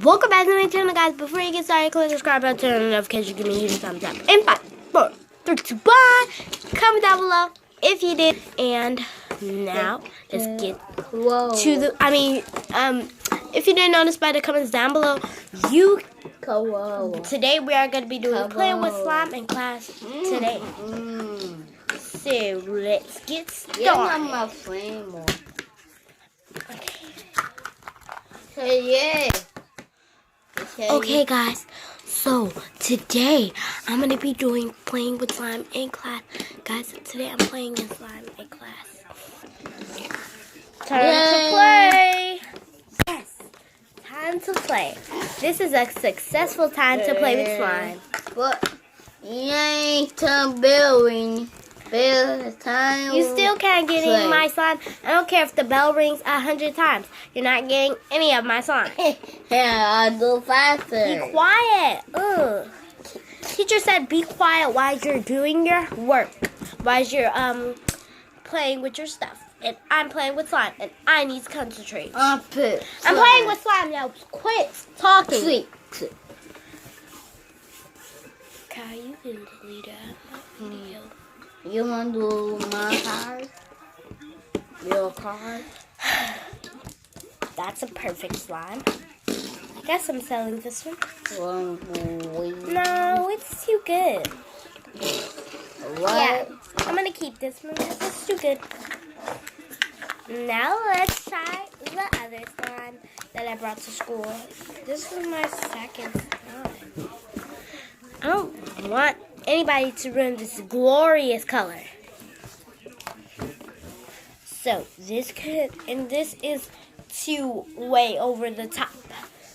Welcome back to my channel, guys. Before you get started, click the subscribe button, turn on the notification, give me a huge thumbs up. And 5, 4, 3, 2, 1. Comment down below if you did. And now, let's get to the, if you didn't notice by the comments down below, today we are going to be doing playing with slime in class today. So, let's get started. Okay, guys, so today I'm going to be playing with slime in class. Guys, today I'm playing with slime in class. Time to play. Yes, time to play. This is a successful time to play with slime. But you ain't building. You still can't get any of my slime. I don't care if the bell rings 100 times. You're not getting any of my slime. Yeah, I'll do faster. Be quiet. Teacher said be quiet while you're doing your work. While you're playing with your stuff. And I'm playing with slime. And I need to concentrate. I'm playing with slime now. Quit talking. Sleep. Kyle, you can delete my video. You want to do my card? Your card? That's a perfect slime. I guess I'm selling this one. What? No, it's too good. Yeah, I'm going to keep this one because it's too good. Now let's try the other slime that I brought to school. This is my second slime. I don't want anybody to ruin this glorious color. So this is too way over the top.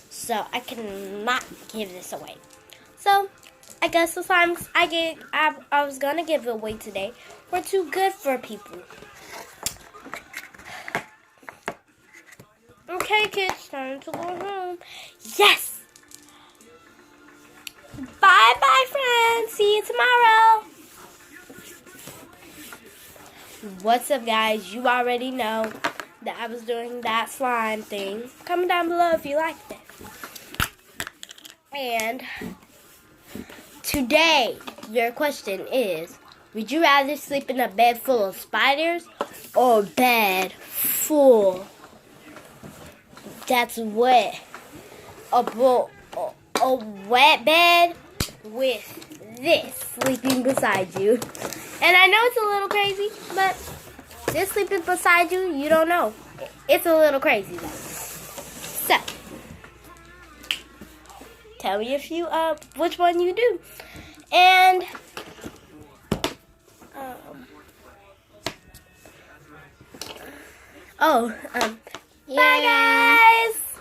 So I cannot give this away. So I guess the slimes I was gonna give away today were too good for people. Okay, kids, time to go home. Yes! Bye-bye, friends. See you tomorrow. What's up, guys? You already know that I was doing that slime thing. Comment down below if you liked it. And today, your question is, would you rather sleep in a bed full of spiders or a bed full that's wet? A wet bed with this sleeping beside you. And I know it's a little crazy, but this sleeping beside you, you don't know. It's a little crazy though. So, tell me if you, which one you do. And, bye guys!